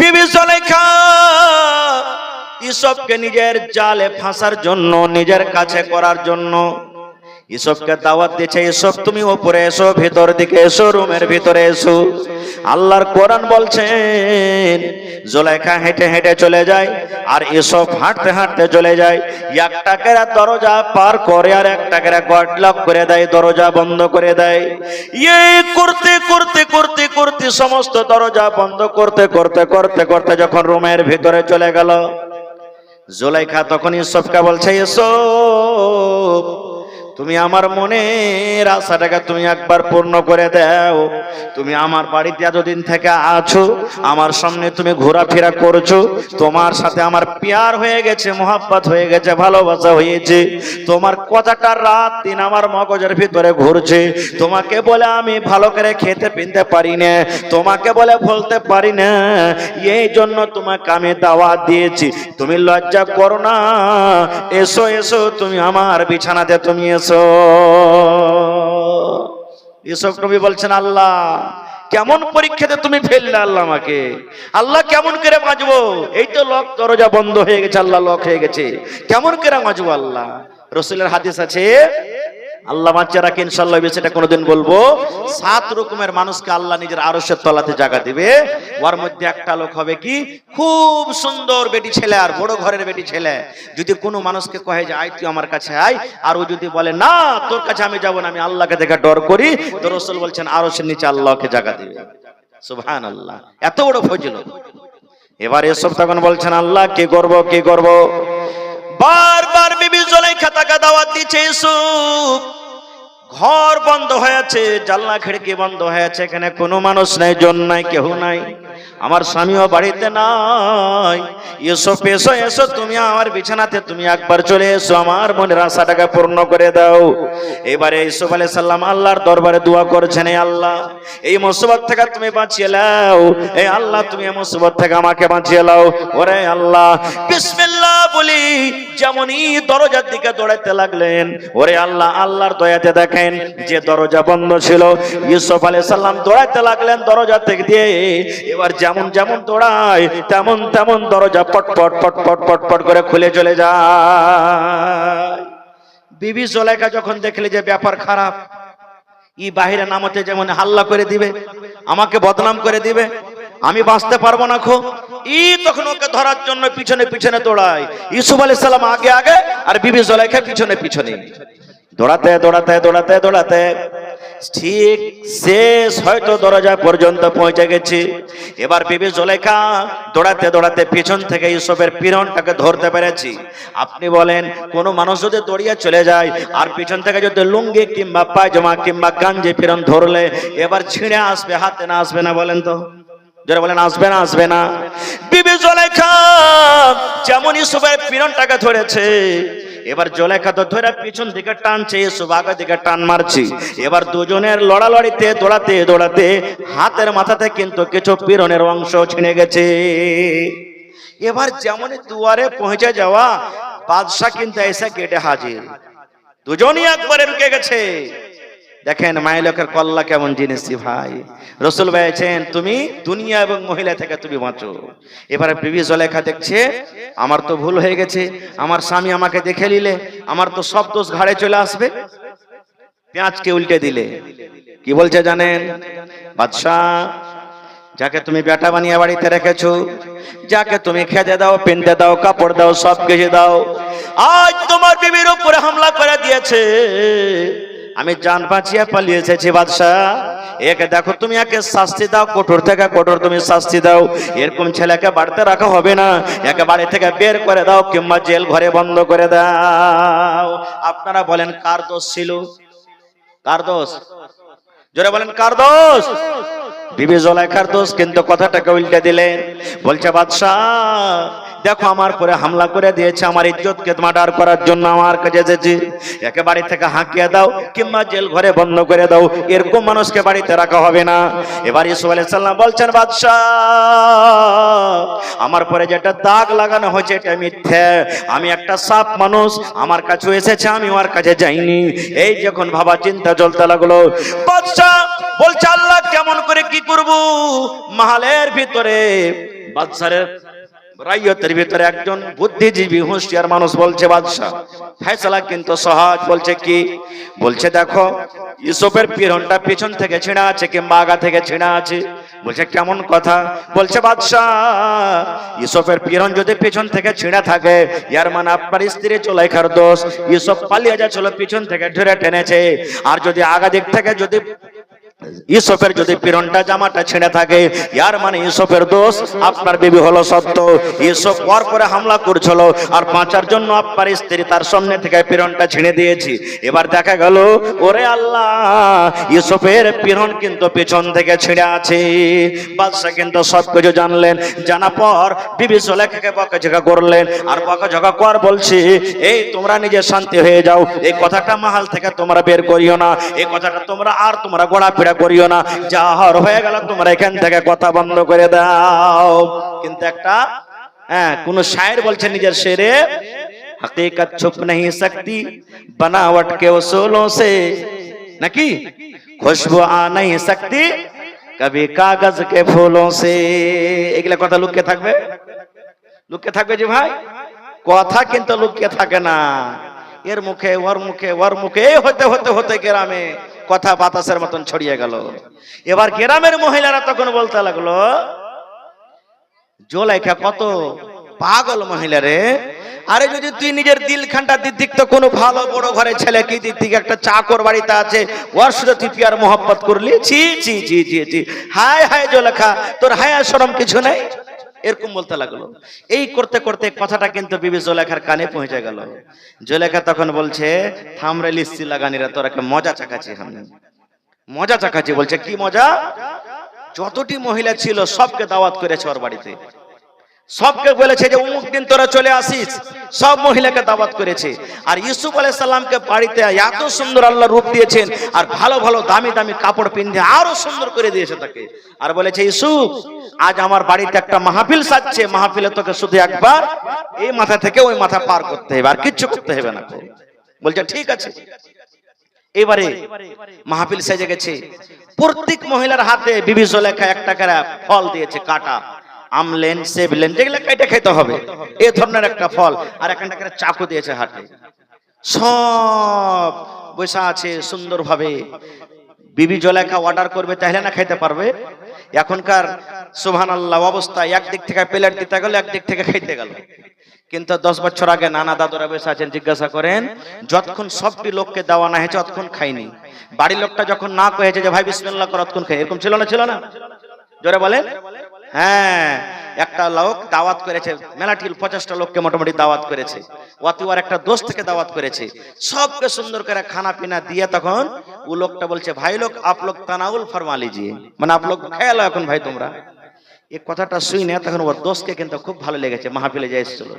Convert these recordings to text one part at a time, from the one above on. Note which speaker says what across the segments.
Speaker 1: বিবি জুলাইখা ইউসুফকে নিজের জালে ফাঁসার জন্য, নিজের কাছে করার জন্য ইউসুফকে দাওয়াত দিয়েছে, ইউসুফ তুমি উপরে এসো, ভিতর দিকে এসো, রুমের ভিতরে এসো। আল্লাহর কোরআন বলছেন জুলাইখা হেঁটে হেঁটে চলে যায় আর ইউসুফ হাঁটতে হাঁটতে চলে যায়। একটা করে দরজা পার করে আর একটা করে গট লক করে দেয়, দরজা বন্ধ করে দেয়। এই করতে করতে করতে করতে সমস্ত দরজা বন্ধ করতে করতে করতে করতে যখন রুমের ভিতরে চলে গেল, জুলাইখা তখন ইউসুফকে বলছে, ইউসুফ তুমি আমার মনের আশাটাকে তুমি একবার পূর্ণ করে দাও। তুমি আমার বাড়িতে এতদিন থেকে আছো, আমার সামনে তুমি ঘোরাফেরা করছো, তোমার সাথে আমার প্যার হয়ে গেছে, মোহাব্বত হয়ে গেছে, ভালোবাসা হয়েছে। তোমার কথাটা রাত দিন আমার মগজের ভিতরে ঘুরছে। তোমাকে বলে আমি ভালো করে খেতে পিনতে পারি না, তোমাকে বলে বলতে পারি না, এই জন্য তোমাকে আমি দাওয়াত দিয়েছি। তুমি লজ্জা করো না, এসো এসো, তুমি আমার বিছানাতে তুমি এসো। ইউসুফ নবী বলছেন, আল্লাহ কেমন পরীক্ষাতে তুমি ফেললে আল্লাহ আমাকে, আল্লাহ কেমন করে বাঁচবো? এই তো লক দরজা বন্ধ হয়ে গেছে, আল্লাহ লক হয়ে গেছে, কেমন করে বাঁচবো? আল্লাহ রাসূলের হাদিস আছে, আল্লাহ বাঁচিয়ে রাখে ইনশাআল্লাহ, সেটা কোনোদিন বলবো। 7 রকমের মানুষকে আল্লাহ নিজের আরশের তলাতে জায়গা দিবে। ওর মধ্যে একটা লোক হবে কি, খুব সুন্দর বেটি ছেলে আর বড় ঘরের বেটি ছেলে। যদি কোনো মানুষকে কহে যে আয় তুই আমার কাছে আয়, আর ও যদি বলে না তোর কাছে আমি যাব না, আমি আল্লাহকে দেখে ডর করি, তো রাসূল বলছেন আরশের নিচে আল্লাহকে জায়গা দিবে। সুবহানাল্লাহ, এত বড় ফজিলত। এবার এসব তখন বলছেন আল্লাহ কি করব কি করব? বারবার বিবি জুলাইখা তাকে দাওয়াত দিচ্ছে, ইউসুফ ঘর বন্ধ হয়েছে, জানলা খিড়কি বন্ধ হয়েছে, এখানে কোনো মানুষ নাই, জন নাই, কেউ নাই, আমার স্বামীও বাড়িতে নাই। ইউসুফ এসো এসো, তুমি আমার বিছানাতে তুমি একবার চলে এসো, আমার মনের আশাটাকে পূর্ণ করে দাও। এবারে ইউসুফ আলাইহিস সালাম আল্লাহর দরবারে দোয়া করছেন, এই আল্লাহ এই মুসিবত থেকে তুমি বাঁচিয়ে নাও, এই আল্লাহ তুমি এই মুসিবত থেকে আমাকে বাঁচিয়ে নাও। ওরে আল্লাহ বিসমিল্লাহ বলি যেমনই দরজার দিকে দৌড়াতে লাগলেন, ওরে আল্লাহ আল্লাহর দয়াতে দেখেন যে দরজা বন্ধ ছিল, ইউসুফ আলাইহিস সালাম দৌড়াতে লাগলেন দরজা থেকে দিয়ে। এবার যেমন যেমন দৌড়ায় তেমন তেমন দরজা পটপট পটপট পটপট করে খুলে চলে যায়। বিবি জুলাইখা যখন দেখলে যে ব্যাপার খারাপ, ই বাহিরে নামতে যেমন হাল্লা করে দিবে, আমাকে বদনাম করে দিবে, আমি বাঁচতে পারবো না খো, ই তখন ওকে ধরার জন্য পিছনে পিছনে দৌড়ায়। ইউসুফ আলাইহিস সালাম আগে আগে আর বিবি জুলাইখা পিছনে পিছনে, দৌড়াতে দৌড়াতে দৌড়াতে দৌড়াতে ঠিক শেষ হয়তো দরজা পর্যন্ত পৌঁছে গেছে। এবার বিবি জুলাইখা দৌড়াতে দৌড়াতে পিছন থেকে ইউসুফের পিরনটাকে ধরতে পেরেছি। আপনি বলেন কোন মানুষ যদি দৌড়িয়ে চলে যায় আর পিছন থেকে যদি লুঙ্গি কিংবা পায়জামা কিংবা গাঞ্জি পিরন ধরলে এবার ছিঁড়ে আসবে, হাতে না আসবে না? বলেন তো, যারা বলেন আসবে না? আসবে না। বিবি জুলাইখা যেমন ইউসুফের পিরনটাকে ধরেছে, এবার জুলাইখা তো ধরে পিছন দিকে টানছে, ইউসুফ আগে দিকে টান মারছে। এবার দুজনের লড়ালড়িতে দৌড়াতে দৌড়াতে হাতের মাথাতে কিন্তু কিছু পিরনের অংশ ছিঁড়ে গেছে। এবার যেমন দুয়ারে পৌঁছে যাওয়া, বাদশা কিন্তু এসে গেটে হাজির, দুজনই একবারে রুকে গেছে। দেখেন মায়ের লোকের কল্লা কেমন জিনিস ভাই। রাসূল বলেছেন তুমি দুনিয়া এবং মহিলা থেকে তুমি বাঁচো। এবারে বিবি জুলাইখা দেখছে আমার তো ভুল হয়ে গেছে, আমার স্বামী আমাকে দেখে নিলে আমার তো সব দোষ ঘাড়ে চলে আসবে। পেঁয়াজকে উল্টে দিলে কি বলছে জানেন? বাদশাহ যাকে তুমি বেটা বানিয়ে বাড়িতে রেখেছো, যাকে তুমি খেতে দাও, পিনতে দাও, কাপড় দাও, সব কিছু দাও, আজ তোমার বিবির উপরে হামলা করে দিয়েছে। আমি জান বাঁচিয়ে পালিয়ে এসেছি বাদশাহ, একে দেখো তুমি একে শাস্তি দাও, কঠোর থেকে কঠোর তুমি শাস্তি দাও। এরকম ছেলেকে বাড়িতে রাখা হবে না, একে বাড়ি থেকে বের করে দাও কিংবা জেল ঘরে বন্ধ করে দাও। আপনারা বলেন কার দোষ ছিল? কার দোষ? জোরে বলেন কার দোষ? বিবি জুলাইখার দোষ। কিন্তু কথাটাকে উল্টে দিলেন, বলছে বাদশাহ দেখো আমার পরে হামলা করে দিয়েছে, আমার ইজ্জতকে মার্ডার করার জন্য আমার কাছে এসেছে, একে বাড়ি থেকে হাঁকিয়ে দাও কিংবা জেল ঘরে বন্ধ করে দাও, এরকম মানুষকে বাড়িতে রাখা হবে না। এবার ইউসুফ আলাইহিস সালাম বলছেন বাদশাহ আমার পরে যেটা দাগ লাগানো হয়েছে এটা মিথ্যা, আমি একটা সাপ মানুষ, আমার কাছে এসেছে, আমি ওর কাছে যাইনি। এই যখন ভাবা চিন্তা চলতে লাগলো, বাদশাহ বলছে আল্লাহ কেমন করে কি করব? মাহালের ভিতরে বাদশাহের রাইয়তের ভিতরে একজন বুদ্ধিজীবী হুঁশিয়ার মানুষ বলছে, বাদশা ফয়সালা কিন্তু সহজ। বলছে কি? বলছে দেখো ইউসুফের পিরনটা পিছন থেকে ছিঁড়া আছে কিংবা আগা থেকে ছিঁড়া আছে। বলছে কেমন কথা? বলছে বাদশা ইউসুফের পিরন যদি পিছন থেকে ছিঁড়া থাকে, ইয়ার মানে আপনার স্ত্রী জুলাইখার দোষ, ইউসুফ পালিয়ে যাচ্ছিল পিছন থেকে ধরে টেনেছে। আর যদি আগা দিক থেকে যদি ইউসুফের যদি পিরনটা জামাটা ছিঁড়ে থাকে, ইয়ার মানে ইউসুফের দোষ, আপনার বিবি হলো সত্য। ইউসুফ পর করে হামলা করছিল আর বাঁচার জন্য আপনার স্ত্রী তার সামনে থেকে পিরনটা ছিঁড়ে দিয়েছি। এবার দেখা গেল ওরে আল্লাহ ইউসুফের পিরন কিন্তু পিছন থেকে ছিঁড়ে আছে। বাদশা কিন্তু সবকিছু জানলেন। জানা পর বিবি জুলাইখাকে বকাঝকা করলেন আর বকাঝকা কর বলছি এই তোমরা নিজে শান্তি হয়ে যাও, এই কথাটা মহল থেকে তোমরা বের করিও না, এই কথাটা তোমরা গোড়াপিড়া করিও না, যা হওয়ার হয়ে গেল তোমরা এখান থেকে কথা বন্ধ করে দাও। কিন্তু একটা কোন শায়ের বলছে নিজের শেরে, হकीकत छुप नहीं सकती बनावट के उसूलों से, নাকি खुशबू आ नहीं सकती कभी कागज के फूलों से। এগুলা কথা লুকিয়ে থাকবে? লুকিয়ে থাকবে যে ভাই? কথা কিন্তু লুকিয়ে থাকে না। এর মুখে ওর মুখে ওর মুখে হতে হতে হতে গ্রামে কথা বাতাসের মতন ছড়িয়ে গেল। এবার গ্রামের মহিলারা তখন বলতে লাগলো, জুলাইখা কত পাগল মহিলা রে, আরে যদি তুই নিজের দিলখানটা দিক তো কোনো ভালো বড় ঘরে ছেলে কি দিক থেকে একটা চাকর বাড়িতে আছে, ওর সাথে তুই পিয়ার মোহাব্বত করলি? ছি ছি ছি ছি ছি, হায় হায় জুলাইখা, তোর হায়া শরম কিছু নেই? এরকম বলতে লাগলো। এই করতে করতে কথাটা কিন্তু বিবি জুলাইখার কানে পৌঁছে গেল। জুলাইখা তখন বলছে, থামরে লিস্সি লাগানিরা, তোর একটা মজা চাকাচ্ছি, আমি মজা চাকাচ্ছি। বলছে কি মজা? যতটি মহিলা ছিল সবকে দাওয়াত করেছে ওর বাড়িতে, সবকে বলেছে যে অমুক দিন তোরা চলে আসিস, সব মহিলাকে দাওয়াত করেছে। আর ইউসুফ আলাইহিস সালামকে বাড়িতে এত সুন্দর আল্লাহ রূপ দিয়েছেন আর ভালো ভালো দামি দামি কাপড় পিন্ধে আরো সুন্দর করে দিয়েছে তাকে। আর বলেছে ইউসুফ আজ আমার বাড়িতে একটা মাহফিল সাজছে, মাহফিলে তোকে শুধু একবার এই মাথা থেকে ওই মাথা পার করতে হবে, আর কিচ্ছু করতে হবে না। বলছে ঠিক আছে। এবারে মাহফিল সেজে গেছে। প্রত্যেক মহিলার হাতে বিবি জুলাইখা একটা করে ফল দিয়েছে, কাটা আমলেন সেবলেন, যেগুলো কেটে খেতে হবে এই ধরনের একটা ফল, আর একটা করে চাকু দিয়েছে হাতে। সব বসে আছে সুন্দরভাবে। বিবি জুলাইখা অর্ডার করবে তাহলে না খেতে পারবে। এখনকার সুবহানাল্লাহ অবস্থা, একদিক থেকে প্লেট দিতে গেল একদিক থেকে খেতে গেল। কিন্তু 10 বছর আগে নানা দাদুরা বসে আছেন, জিজ্ঞাসা করেন যতক্ষণ সবটি লোককে দেওয়া না হয়েছে ততক্ষণ খাইনি। বাড়ির লোকটা যখন না কয়েছে যে ভাই বিসমিল্লাহ কর ততক্ষণ খাই, এরকম ছিল না? ছিল না? জোরে বলেন। হ্যাঁ, একটা লোক দাওয়াত করেছে, মেলাটি 50টা লোককে মোটামুটি দাওয়াত করেছে। ওয়াতি ওর একটা দোস্ত থেকে দাওয়াত করেছে, সবকে সুন্দর করে খানা পিনা দিয়ে তখন ও লোকটা বলছে ভাই লোক আপ লোক তানাউল ফরমা লিজিয়ে, মানে আপ লোক খেয়ে লো এখন ভাই তোমরা। এই কথাটা শুনে তখন ওর দোস্তকে কিন্তু খুব ভালো লেগেছে। মাহফিলে যে এসেছিল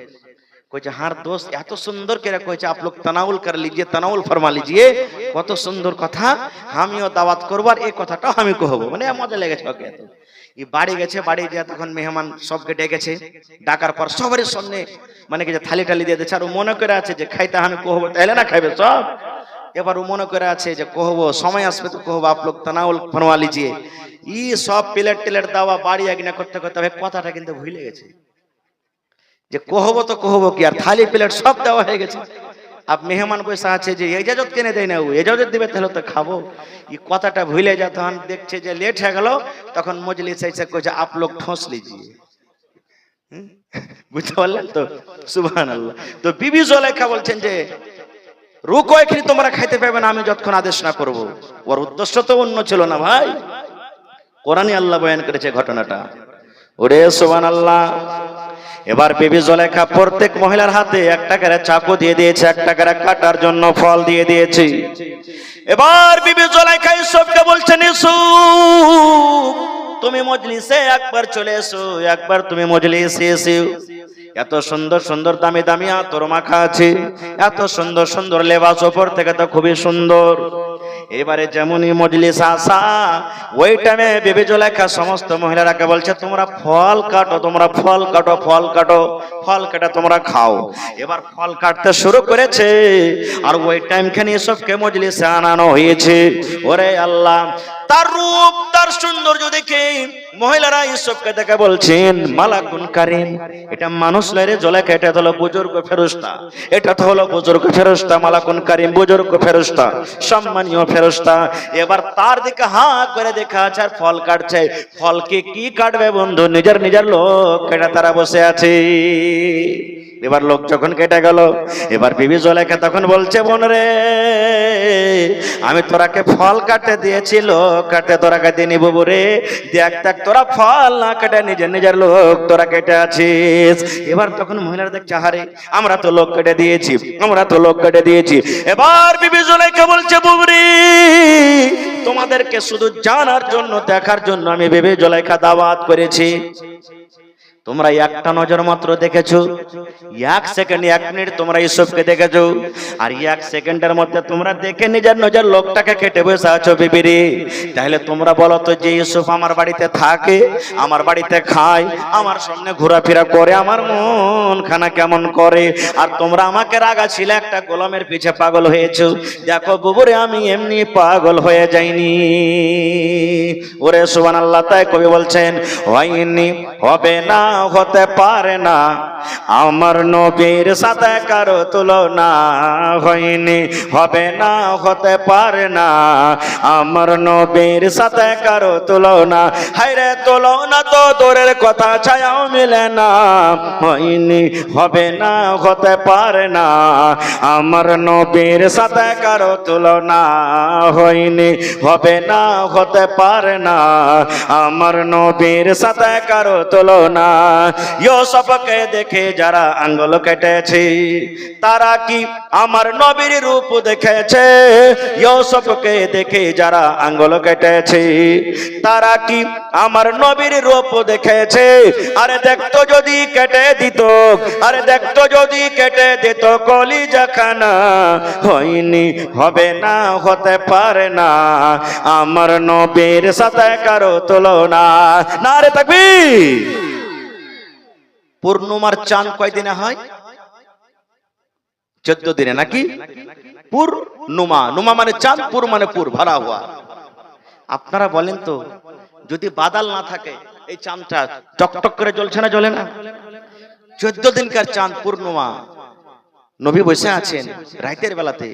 Speaker 1: কইছে হার দোস্ত এত সুন্দর করে কইছে আপ লোক তানাউল কর লিজিয়ে, তানাউল ফরমা লিজিয়ে, কত সুন্দর কথা, আমিও দাওয়াত করব আর এই কথাটাও আমি কহবো। মানে মজা লেগেছে ওকে। এই বাড়ি গেছে, বাড়ি গিয়ে তখন মেহমান সবকে ডেকেছে, ডাকার পর সবারই সামনে মানে কি যে থালি টালি দিয়ে দিচ্ছে। আর ও মনে করে আছে যে খাইতে আমি কহবো, তাইলে না খাইবে সব। এবার ও মনে করে আছে যে কহবো, সময় আসবে তো কহবো আপ লোক তানাউল ফরমা লিজিয়ে। ই সব প্লেট টিলেট দেওয়া বাড়ি আগে করতে করতে কথাটা কিন্তু ভুলে গেছে যে কহবো তো কহবো কি, আর থালি প্লেট সব দেওয়া হয়ে গেছে। আপ মেহমান বসে আছে যে ইজাজত কেনে দেয় না, ও ইজাজত দিবে তাহলে তো খাবো। এই কথাটা ভুলে যা, তখন দেখছে যে লেট হয়ে গেল, তখন মজলিস এসে কইছে আপ লোক ঠোঁস লিজিয়ে। বুঝতে পারলেন তো? সুবহানাল্লাহ। তো বিবি জুলাইখা বলছেন যে রুকো, এখানে তোমরা খাইতে পারবে না আমি যতক্ষণ আদেশ না করব। ওর উদ্দেশ্য তো অন্য ছিল না ভাই, কোরআনে আল্লাহ বয়ান করেছে ঘটনাটা। ওরে সুবহানাল্লাহ। এবার বিবি জুলাইখা প্রত্যেক মহিলার হাতে একটা করে চাকু দিয়ে দিয়েছে, একটা করে কাটার জন্য ফল দিয়ে দিয়েছে। এবার বিবি জুলাইখা ইউসুফকে বলছেন ইউসুফ তুমি মজলিসে একবার চলে এসো, একবার তুমি মজলিসে এসো। এত সুন্দর সুন্দর দামি দামি আতর মাখা আছে, এত সুন্দর সুন্দর লেবাস, ওপর থেকে তো খুবই সুন্দর। এবারে যেমনই মজলিস আসা, ওই টাইমে বিবি জুলেখা সমস্ত মহিলারাকে বলছে তোমরা ফল কাটো, তোমরা ফল কাটো, ফল কাটো, ফল কাটা তোমরা খাও। এবার ফল কাটতে শুরু করেছে, আর ওই টাইম খানি এসবকে মজলিসে আনানো হয়েছে। ওরে আল্লাহ, তার রূপ তার সৌন্দর্য দেখে মহিলারা ইউসুফকে দেখে বলছেন মালাকুন কারীম, এটা মানুষ নয় রে জুলেখা, এটা হলো বুজুর্গ ফেরেশতা, এটা তো হলো বুজুর্গ ফেরেশতা, মালাকুন কারীম বুজুর্গ ফেরেশতা, সম্মানীয় ফেরেশতা। এবার তার দিকে হাত করে দেখা আছে আর ফল কাটছে। ফলকে কি কাটবে বন্ধু, নিজের নিজের লোক কেটে তারা বসে আছে। এবার লোক যখন কেটে গেল, এবার বিবি জুলেখা তখন বলছে বোন রে, আমি তোরাকে ফল কাটতে দিয়েছি, লোক কাটতে তোরা কেটে নিব রে, দেখ দেখ তোরা ফল না কেটে নিজের নিজের লোক তোরা কেটে আছিস। এবার তখন মহিলারা দেখছে হারে আমরা তো লোক কেটে দিয়েছি, আমরা তো লোক কেটে দিয়েছি। এবার বিবি জুলেখা বলছে বুবরি, তোমাদেরকে শুধু জানার জন্য দেখার জন্য আমি বিবি জুলেখা দাওয়াত করেছি। তোমরা একটা নজর মাত্র দেখেছো, 1 সেকেন্ড 1 মিনিট তোমরা ইউসুফকে দেখেছো, আর 1 সেকেন্ডের মধ্যে তোমরা দেখে নিজের নিজের লোকটাকে কেটে বসে আছো বিবিরে। তাহলে তোমরা বলো তো যে ইউসুফ আমার বাড়িতে থাকে, আমার বাড়িতে খায়, আমার সামনে ঘোরাফেরা করে, আমার মন খানা কেমন করে, আর তোমরা আমাকে রাগাছিলে একটা গোলামের পিছে পাগল হয়েছো। দেখো বুবুরে, আমি এমনি পাগল হয়ে যাইনি। ওরে সুবহানাল্লাহ। তাই কবি বলছেন হয়নি, হবে না, হতে পারে না, আমার নবীর সাথে কারো তুলনা। হয়নি, হবে না, হতে পারে না, আমার নবীর সাথে কারো তুলনা। হায়রে তুলনা তো দূরের কথা, ছায়াও মিলে না। হয়নি, হবে না, হতে পারে না, আমার নবীর সাথে কারো তুলনা। হয়নি, হবে না, হতে পারে না, আমার নবীর সাথে কারো তুলনা। ইউসুফকে দেখে যারা আঙ্গুল কেটেছে, তারা কি আমার নবীর রূপ দেখেছে? ইউসুফকে দেখে যারা আঙ্গুল কেটেছে, তারা কি আমার নবীর রূপ দেখেছে? আরে দেখতো যদি কেটে দিত, আরে দেখতো যদি কেটে দিত কলিজাখানা। হয়নি, হবে না, হতে পারে না, আমার নবীর সাথে কারো তুলনা। নারে তাকবীর। পূর্ণিমার চাঁদ কয়দিনে হয়? 14 দিনে নাকি? পূর্ণিমা, নুমা মানে চাঁদ, পুর মানে পুর, ভরা হওয়া। আপনারা বলেন তো, যদি বাদল না থাকে এই চাঁদটা টকটক করে জ্বলছে না, জ্বলে না? 14 দিনকার চাঁদ পূর্ণিমা। নবী বসে আছেন রাতের বেলাতে,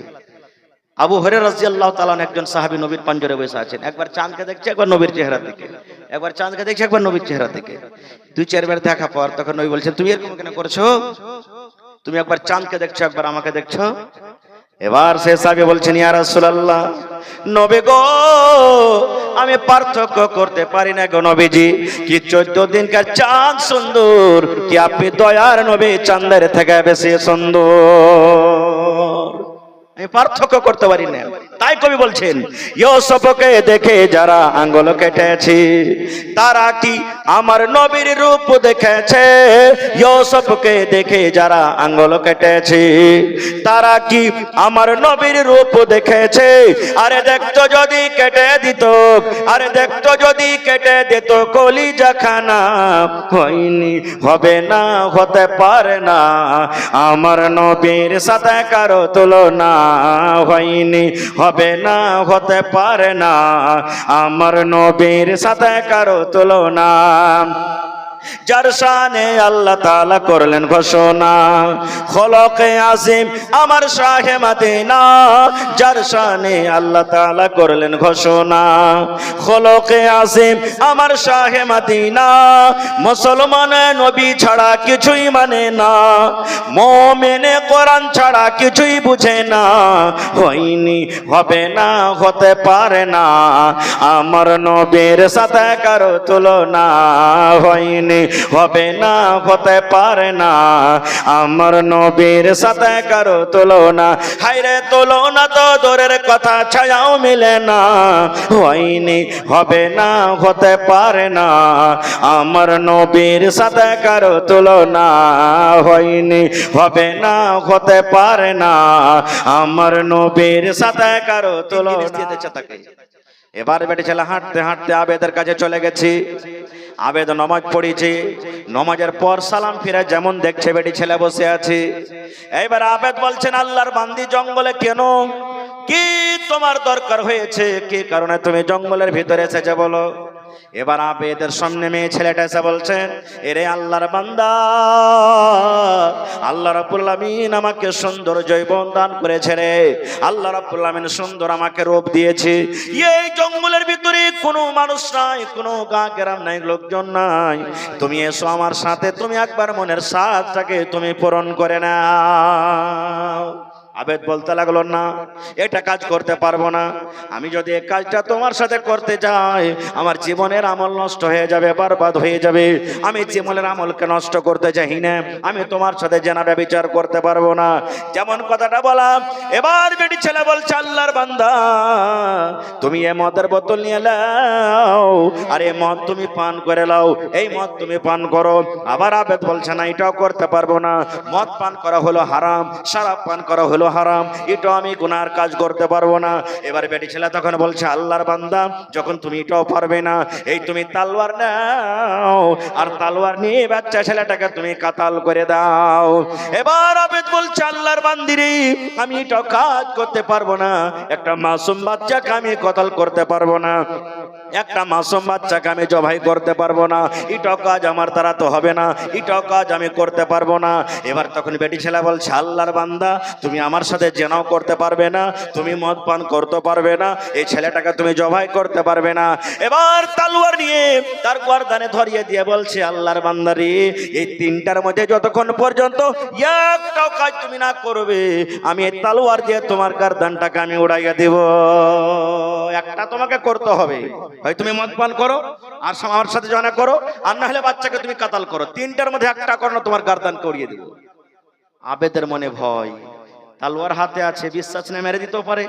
Speaker 1: আবু হুরায়রা রাদিয়াল্লাহু তাআলা একজন সাহাবী নবীর পাঞ্জরে বসে আছেন। একবার চাঁদকে দেখছে, একবার নবীর চেহারা দিকে, একবার চাঁদকে দেখছে, একবার নবীর চেহারা দিকে। 2-4 বার দেখা পর তখন নবী বলছেন তুমি এরকম কেন করছো? তুমি একবার চাঁদকে দেখছো, একবার আমাকে দেখছো। এবার সে সাহাবী বলছেন ইয়া রাসূলুল্লাহ, নবী গো, আমি পার্থক্য করতে পারি না গো নবীজি, কি 14 দিনকার চাঁদ সুন্দর, কি আপনি দয়ার নবী চাঁদের থেকে বেশি সুন্দর? আমি পার্থক্য করতে পারি না। তাই কবি বলছেন ইউসুফকে দেখে যারা আঙ্গুল কেটেছে, তারা কি আমার নবীর রূপ দেখেছে? ইউসুফকে দেখে যারা আঙ্গুল কেটেছে, তারা কি আমার নবীর রূপ দেখেছে? আরে দেখতো যদি কেটে দিত, আরে দেখতো যদি কেটে দিত কলিজাখানা। হয়নি, হবে না, হতে পারে না, আমার নবীর সাথে কারো তুলনা। হয়নি, হবে না, হতে পারে না, আমার নবীর সাথে কারো তুলনা। যার শানে আল্লাহ তাআলা করলেন ঘোষণা, খলকে আজিম আমার শাহে মদিনা। যার শানে আল্লাহ তাআলা করলেন ঘোষণা, খলকে আজিম আমার শাহে মদিনা। মুসলমান নবী ছাড়া কিছুই মানে না, মুমিনে কোরআন ছাড়া কিছুই বুঝে না। হয়নি, হবে না, হতে পারে না, আমার নবীর সাথে কারো তুলনা। হয়নি, হয়নি, হবে না, হতে পারে না আমার নবীর সাথে কারো তুলনা। হায়রে তুলনা তো দূরের কথা, ছায়াও মিলে না। হয়নি, হবে না, হতে পারে না আমার নবীর সাথে কারো তুলনা। হয়নি, হবে না, হতে পারে না আমার নবীর সাথে কারো তুলনা। এবার বেটি ছেলে হাঁটতে হাঁটতে আবেদের কাছে চলে গেছি। আবেদ নামাজ পড়েছি, নামাজের পর সালাম ফিরে যেমন দেখছে বেটি ছেলে বসে আছে। এইবার আবেদ বলছেন, আল্লাহর বান্দি জঙ্গলে কেন, কি তোমার দরকার হয়েছে, কি কারণে তুমি জঙ্গলের ভিতরে এসেছে বলো। এবার আবেদের সামনে মেয়ে ছেলেটা এসে বলছেন, এরে আল্লাহর বান্দা, আল্লাহ রাব্বুল আমিন আমাকে সুন্দর যৌবন দান করেছে রে। আল্লাহ রাব্বুল আমিন সুন্দর আমাকে রূপ দিয়েছে। এই জঙ্গলের ভিতরে কোনো মানুষ নাই, কোনো গা গ্রাম নাই, লোকজন নাই। তুমি এসো আমার সাথে, তুমি একবার মনের সাধটাকে তুমি পূরণ করে নাও। আবেদ বলতে লাগলো, না, এটা কাজ করতে পারবো না। আমি যদি এই কাজটা তোমার সাথে করতে যাই, আমার জীবনের আমল নষ্ট হয়ে যাবে, বরবাদ হয়ে যাবে। আমি জীবনের আমলকে নষ্ট করতে চাই না। আমি তোমার সাথে জেনা ব্যভিচার করতে পারবো না। যেমন কথাটা বলা। এবার বেটি ছেলে বলছে, আল্লাহর বান্দা, তুমি এ মদের বোতল নিয়ে নাও, আর এই মদ তুমি পান করে নাও, এই মদ তুমি পান করো। আবার আবেদ বলছে, না, এটাও করতে পারবো না। মদ পান করা হলো হারাম, শরাব পান করা হলো হারাম, এটা আমি গুনার কাজ করতে পারবো না। এবার বেটি ছেলে তখন বলছে, আল্লাহর বান্দা, যখন তুমি এটাও পারবে না, এই তুমি তালোয়ার নাও, আর তালোয়ার নিয়ে বাচ্চা ছেলেটাকে তুমি কাতাল করে দাও। এবার আবেদ বলছে, আল্লাহর বান্দিরে, আমি এটাও কাজ করতে পারবো না। একটা মাসুম বাচ্চাকে আমি কতল করতে পারবো না, একটা মাসুম বাচ্চাকে আমি জবাই করতে পারবো না। এটাও কাজ আমার দ্বারা তো হবে না, এটাও কাজ আমি করতে পারবো না। এবার তখন বেটি ছেলে বলছে, আল্লাহর বান্দা, তুমি আমার সাথে জেনাও করতে পারবে না, তুমি মদ পান করতে পারবে না, এই ছেলেটাকে তুমি জবাই করতে পারবে না। এবার তালোয়ার নিয়ে তার গর্দানে ধরিয়ে দিয়ে বলছে, আল্লাহর বান্দারে, এই তিনটার মধ্যে যতক্ষণ পর্যন্ত একটাও কাজ তুমি না করবে, আমি এই তালোয়ার দিয়ে তোমার গর্দানটাকে আমি উড়াইয়া দেব। একটা তোমাকে করতে হবে, হয় তুমি মদ পান করো, আর আমার সাথে জনা করো, আর না হলে বাচ্চাকে তুমি কাতাল করো। তিনটার মধ্যে একটা করো না, তোমার গর্দানকে উড়িয়ে দেব। আবেদের মনে ভয়, তালোয়ার হাতে আছে, বিশ্বাস না মেরে দিতেও পারে।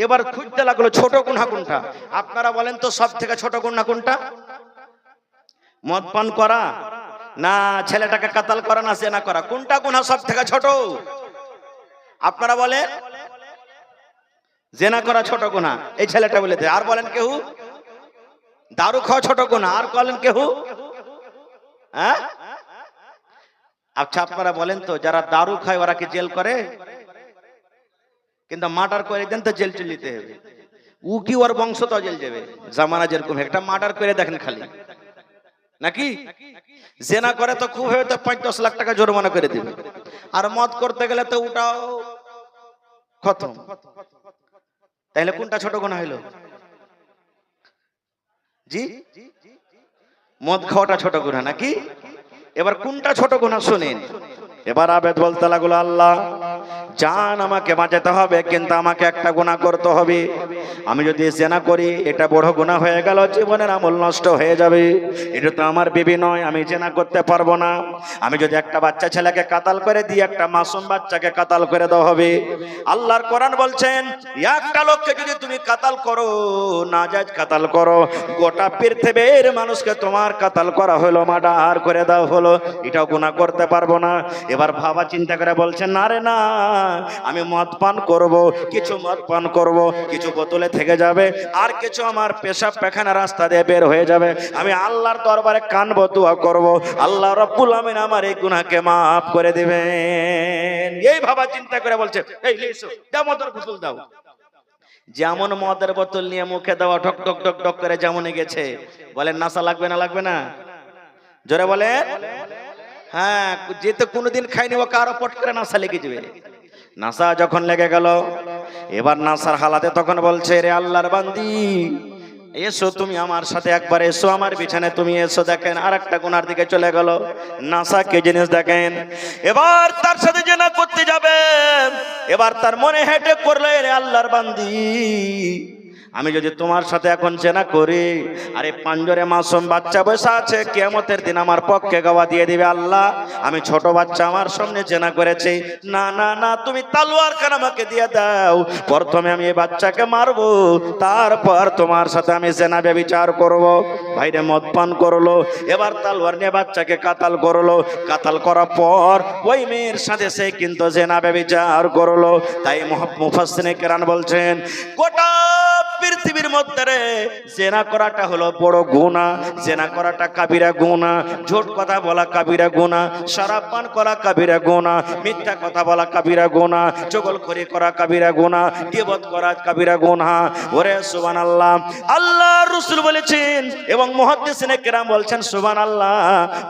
Speaker 1: এবার খুঁজতে লাগলো ছোট গুনাহ কোনটা। আপনারা বলেন তো, সব থেকে ছোট গুনাহ কোনটা? মদ পান করা না ছেলেটাকে কাতাল করা না জেনা করা? কোনটা গুনাহ সব থেকে ছোট? আপনারা বলেন। জেনা করা ছোট গুনাহ, এই ছেলেটা বলেছে। আর বলেন কেউ? দারু খাওয়া ছোট গুনাহ, আর বলেন কেউ? হ্যাঁ, আচ্ছা আপনারা বলেন তো, যারা দারু খায় ওরা কি জেল করে? কিন্তু মার্ডার করে দেন তো জেল চলিতে হবে। ও কি ওর বংশ তো জেল যাবে। জামানা যেরকম, একটা মার্ডার করে দেখেন খালি, নাকি? জেনা করে তো খুব হয়তো ৫-১০ লাখ টাকা জরিমানা করে দিবে। আর মদ করতে গেলে তো ওটাও খতম। তাহলে কোনটা ছোট গুনাহ হইল? জি, মদ খাওয়াটা ছোট গুনাহ নাকি? এবার কোনটা ছোট গুনাহ শুনেন। এবার আবেদ বলতে লাগলো, আল্লাহ জান, আমাকে বাঁচাতে হবে, কিন্তু আমাকে একটা গুনাহ করতে হবে। আমি যদি জেনা করি, এটা বড় গুনাহ হয়ে গেল, জীবনের আমল নষ্ট হয়ে যাবে। এটা তো আমার বিবি নয়, আমি জেনা করতে পারবো না। আমি যদি একটা বাচ্চা ছেলেকে কাতাল করে দিই, একটা মাসুম বাচ্চাকে কাতাল করে দেওয়া হবে। আল্লাহর কোরআন বলছেন, একটা লোককে যদি তুমি কাতাল করো, নাজায়েজ কাতাল করো, গোটা পৃথিবীর মানুষকে তোমার কাতাল করা হলো, মার্ডার করে দেওয়া হলো, এটাও গুনাহ করতে পারবো না। এবার ভাবা চিন্তা করে বলছেন, না রে না, আমি মদ পান করব, কিছু মদ পান করব, কিছু বোতলে থেকে যাবে, আর কিছু আমার পেশাব পায়খানা রাস্তা দিয়ে বের হয়ে যাবে। আমি আল্লাহর দরবারে কানবো, দোয়া করব, আল্লাহ রাব্বুল আমিন আমার এই গুনাহকে maaf করে দিবেন। এই ভাবা চিন্তা করে বলছে, এই লেসো, দাও মদের বোতল দাও। যেমন মদের বোতল নিয়ে মুখে দেওয়া, ঠক ঠক ঠক ঠক করে যেমন গেছে। বলেন নাসা লাগবে না? লাগবে না? জোরে বলেন। হ্যাঁ, যেতে কোনোদিন খাইনি ও কারো পট করে নাসা লেগে যাবে। নাসা যখন লেগে গেল, এবার নাসার হালাতে তখন বলছে, রে আল্লাহর বান্দি, এসো তুমি আমার সাথে একবার, এসো আমার বিছানায় তুমি এসো। দেখেন আর একটা গুনার দিকে চলে গেল। নাসা কে জিনিস দেখেন। এবার তার সাথে জেনা করতে যাবে। এবার তার মনে হেঁটে করলো, রে আল্লাহর বান্দি, আমি যদি তোমার সাথে এখন জেনা করি, আরে পাঞ্জরে মাসুম বাচ্চা বসে আছে, কিয়ামতের দিন আমার পক্ষে গওয়া দিয়ে দিবে, আল্লাহ আমি ছোট বাচ্চা আমার সামনে জেনা করেছি, না না না তুমি তলোয়ার খান আমাকে দিয়ে দাও, প্রথমে আমি এই বাচ্চাকে মারবো, তারপর তোমার সাথে আমি জেনা ব্যভিচার করব। ভাইরে মদ পান করলো, এবার তলোয়ার নিয়ে বাচ্চাকে কাতাল করলো, কাতাল করার পর ওই মেয়ের সাথে সে কিন্তু জেনা ব্যভিচার করলো। তাই মুফাসসিরিনে কেরাম বলছেন গোটা পৃথিবীর মধ্যে রে জেনা করাটা হলো বড় গুনাহ, জেনা করাটা কাবিরা গুনাহ, ঝুট কথা বলা কাবিরা গুনাহ, শরাব পান করা কাবিরা গুনাহ, মিথ্যা কথা বলা কাবিরা গুনাহ, চগলখড়ি করা কাবিরা গুনাহ, গীবত করা কাবিরা গুনাহ। ওরে সুবহানাল্লাহ, আল্লাহর রাসূল বলেছেন এবং মুহাদ্দিসিনে কেরাম বলছেন সুবহানাল্লাহ,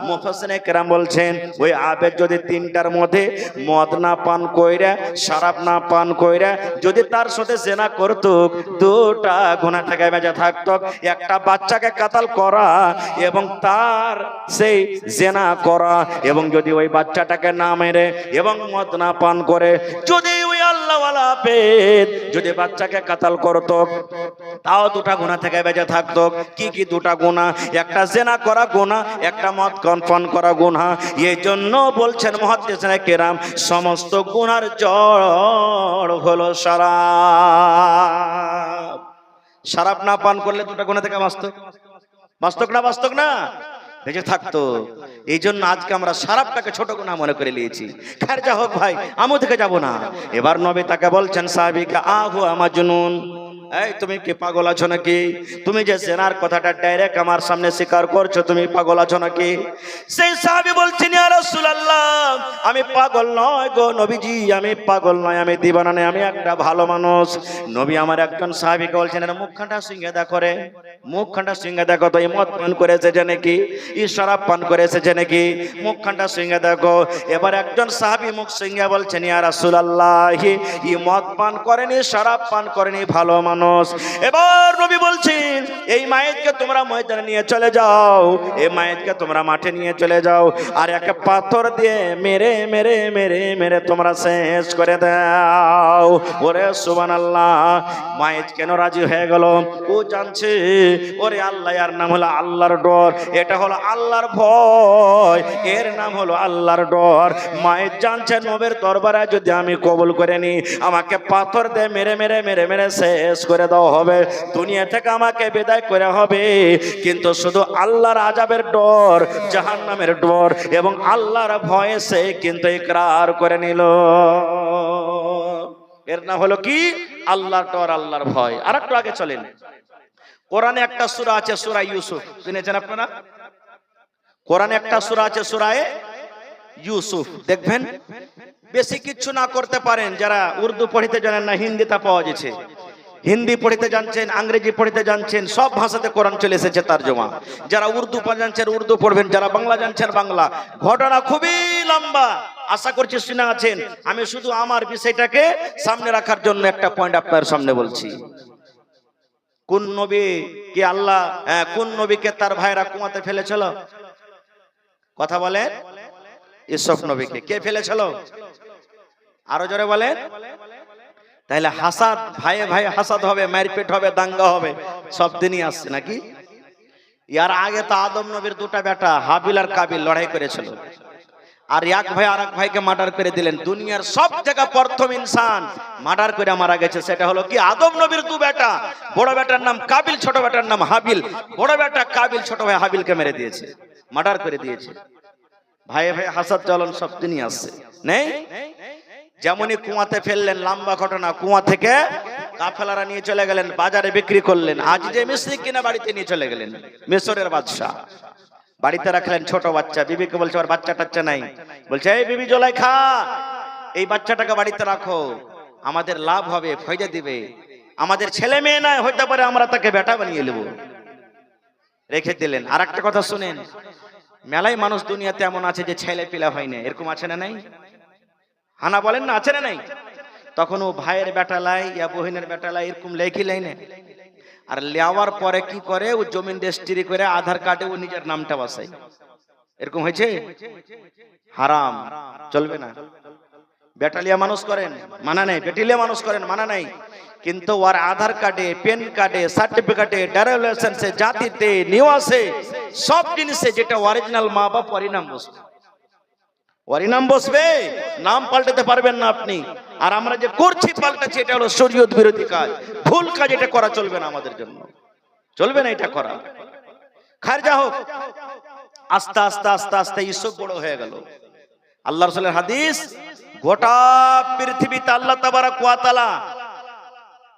Speaker 1: মুফাসসিরিনে কেরাম বলছেন ওই আবেদ যদি তিনটার মধ্যে মদ না পান কইরা, শরাব না পান কইরা যদি তার সাথে জেনা করতো, দুটা গুনাহ থেকে বেঁচে থাকতো, একটা বাচ্চাকে কাতাল করা এবং তার সেই জেনা করা, এবং যদি ওই বাচ্চাটাকে না মেরে এবং মদ না পান করে যদি ওই আল্লাহওয়ালা আবেদ যদি বাচ্চাকে কাতাল করতো, তাও দুটা গুনাহ থেকে বেঁচে থাকতো। কি কি দুটা গুনাহ? একটা জেনা করা গুনাহ, একটা মদ পান করা গুনাহ। এই জন্য বলছেন মুহাদ্দিসিনে কেরাম সমস্ত গুনার জড় হলো শরাব। শরাব না পান করলে দুটা গুনাহ থেকে বাস্তব না বেঁচে থাকতো। এই জন্য আজকে আমরা শরাবটাকে ছোট গুনাহ মনে করে নিয়েছি। খের যা হোক ভাই, আমি থেকে যাব না। এবার নবী তাকে বলছেন সাহাবীকে আহু আমাজনুন, এই তুমি কি পাগল আছো নাকি? তুমি যে জেনার কথাটা ডাইরেক্ট আমার সামনে স্বীকার করছো, তুমি পাগল আছো নাকি? সেই সাহাবী বলছেন ইয়া রাসূলুল্লাহ আমি পাগল নয় গো নবীজি, আমি পাগল নয়, আমি দিবানা নয়, আমি একটা ভালো মানুষ। নবী আমার একজন সাহাবীকে বলছেন এর মুখখানটা সিঙ্গে দেখো রে, মুখখানটা সিঙ্গে দেখো তো, এই মদ পান করেছে যে নাকি, এই শরাব পান করেছে যে নাকি, মুখখানটা সিঙ্গে দেখো। এবার একজন সাহাবী মুখ সিঙ্গে বলছেন ইয়া রাসূলুল্লাহ এই মদ পান করেনি, শরাব পান করেনি, ভালো মানুষ। এবার নবী বলছেন এই মায়েতকে তোমরা ময়দানে নিয়ে চলে যাও, এই মায়েতকে তোমরা মাঠে নিয়ে চলে যাও, আর একটা পাথর দিয়ে মেরে মেরে মেরে মেরে তোমরা শেষ করে দাও। ওরে সুবহানাল্লাহ, মায়েত কেন রাজি হয়ে গেল? ও জানছে ওরে আল্লাহ এর নাম হলো আল্লাহর ডর, এটা হলো আল্লাহর ভয়, এর নাম হলো আল্লাহর ডর। মায়েত জানছে নবীর দরবারে যদি আমি কবুল করে নি, আমাকে পাথর দিয়ে মেরে মেরে মেরে মেরে শেষ করে দেওয়া হবে, দুনিয়া থেকে আমাকে বিদায় করে হবে, কিন্তু শুধু আল্লাহর আযাবের ডর, জাহান্নামের ডর এবং আল্লাহর ভয়ে সে কিন্তু ইকরার করে নিল। এর নাম হলো কি? আল্লাহর ডর, আল্লাহর ভয়। আরেকটু আগে চলেন, কোরআনে একটা সূরা আছে সূরা ইউসুফ, শুনেছেন আপনারা? কোরআনে একটা সূরা আছে সূরা ইউসুফ, দেখবেন বেশি কিছু না করতে পারেন যারা উর্দু পড়িতে জানেন না, হিন্দিতে পাওয়া যাচ্ছে, হিন্দি পড়িতে জানছেন, ইংরেজি পড়িতে জানছেন, সব ভাষাতে কোরআন চলে এসেছে তরজমা। যারা উর্দু জানছেন উর্দু পড়বেন, যারা বাংলা জানছেন বাংলা। ঘটনা খুবই লম্বা, আশা করছি শুনে আছেন। আমি শুধু আমার বিষয়টাকে সামনে রাখার জন্য একটা পয়েন্ট আপনার সামনে বলছি। কোন নবী কি আল্লাহ, কোন নবীকে তার ভাইরা কুয়াতে ফেলেছিল? কথা বলেন। ইউসুফ নবীকে কে ফেলেছিল? আরো জোরে বলেন। তাহলে হাসাদ, ভাইয়ে ভাই হাসাদ হবে, মারপিট হবে, দাঙ্গা হবে, সব দিনই আসছে নাকি? ইয়ার আগে তো আদম নবীর দুটা বেটা হাবিল আর কাবিল লড়াই করেছিল, আর এক ভাই আর এক ভাইকে মার্ডার করে দিলেন। দুনিয়ার সব জায়গা প্রথম ইনসান মার্ডার করে মারা গেছে, সেটা হলো কি আদম নবীর দু বেটা, বড় বেটার নাম কাবিল, ছোট বেটার নাম হাবিল। বড় বেটা কাবিল ছোট ভাই হাবিলকে মেরে দিয়েছে, মার্ডার করে দিয়েছে। ভাইয়ে ভাই হাসাদ চলন সব দিনই আসছে নেই? যেমনই কুয়াতে ফেললেন, লম্বা ঘটনা, কুয়া থেকে কাফেলারা নিয়ে চলে গেলেন, বাজারে বিক্রি করলেন। আজ যে মিস্ত্রি কিনা বাড়িতে নিয়ে চলে গেলেন, মিশরের বাদশা বাড়িতে রাখলেন ছোট বাচ্চা। বিবিকে বলছে আর বাচ্চা টাচ্চা নাই, বলছে এই বিবি জুলাইখা এই বাচ্চাটাকে বাড়িতে রাখো, আমাদের লাভ হবে, ফায়দা দিবে, আমাদের ছেলে মেয়ে নাই হইতে পারে, আমরা তাকে বেটা বানিয়ে নেব। রেখে দিলেন। আর একটা কথা শুনেন, মেলাই মানুষ দুনিয়াতে এমন আছে যে ছেলে পিলা হয় না, এরকম আছে না নাই? হানা বলেন না, আছে না নাই? তখন ও ভাইয়ের বেটা লাই ইয়া বহিনের বেটা লাই এরকম লেখি লাই না, আর লেওয়ার পরে কি করে ও জমিন রেজিস্ট্রি করে আধার কার্ডে ও নিজের নামটা বসায়। এরকম হয়েছে? হারাম, চলবে না। বেটালিয়া মানুষ করেন মানা নাই, বেটিলিয়া মানুষ করেন মানা নাই, কিন্তু ওর আধার কার্ডে, পেন কার্ডে, সার্টিফিকেটে, ড্রাইভিং লাইসেন্সে, জাতিতে, নিবাসে, সব জিনিসে যেটা অরিজিনাল মা বাপ ওরই নাম বসবে। ওরই নাম বসবে, নাম পাল্টাতে পারবেন না আপনি। আর আমরা যে করছি পাল্টাচ্ছি, এটা হলো শরীয়ত বিরোধী কাজ, ভুল কাজ। এটা করা চলবে না, আমাদের জন্য চলবে না এটা করা। খার যা হোক, আস্তে আস্তে আস্তে আস্তে ইসব বড় হয়ে গেল। আল্লাহ রাসূলের হাদিস, গোটা পৃথিবীতে আল্লাহ তাবারক ওয়া তাআলা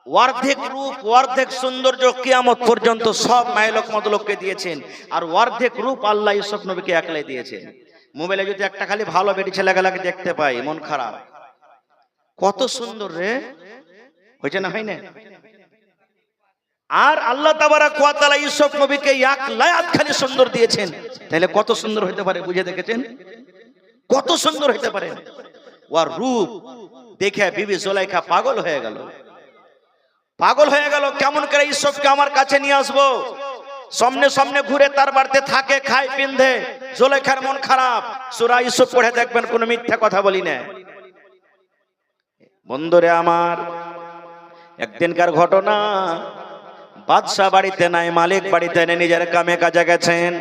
Speaker 1: অর্ধেক রূপ, অর্ধেক সৌন্দর্য কিয়ামত পর্যন্ত সব মাইলক মদলককে দিয়েছেন। আর অর্ধেক রূপ আল্লাহ ইউসুফ নবীকে একলাই দিয়েছেন। মোবাইলে যদি একটা খালি ভালো বেটি ছেলেগুলাকে দেখতে পাই, মন খারাপ। কত সুন্দর রে, হয়েছে না হয় না? আর আল্লাহ তাবারক ওয়া তাআলা ইউসুফ নবীকে এক লায়াত খালি সুন্দর দিয়েছেন, তাহলে কত সুন্দর হতে পারে বুঝে দেখেছেন? কত সুন্দর হতে পারে। ওর রূপ দেখে বিবি জুলাইখা পাগল হয়ে গেল, পাগল হয়ে গেল। কেমন করে ইউসুফকে আমার কাছে নিয়ে আসবো? সামনে সামনে ঘুরে তার বাড়িতে থাকে, খায়, পিন্ধে। জুলাইখার মন খারাপ। সূরা ইউসুফ পড়ে দেখবেন, কোনো মিথ্যা কথা বলি না। বন্ধুরে আমার, একদিনকার ঘটনা। বাদশা বাড়িতে নাই, মালিক বাড়িতে নেই, নিজের কামে কাজে গেছেন।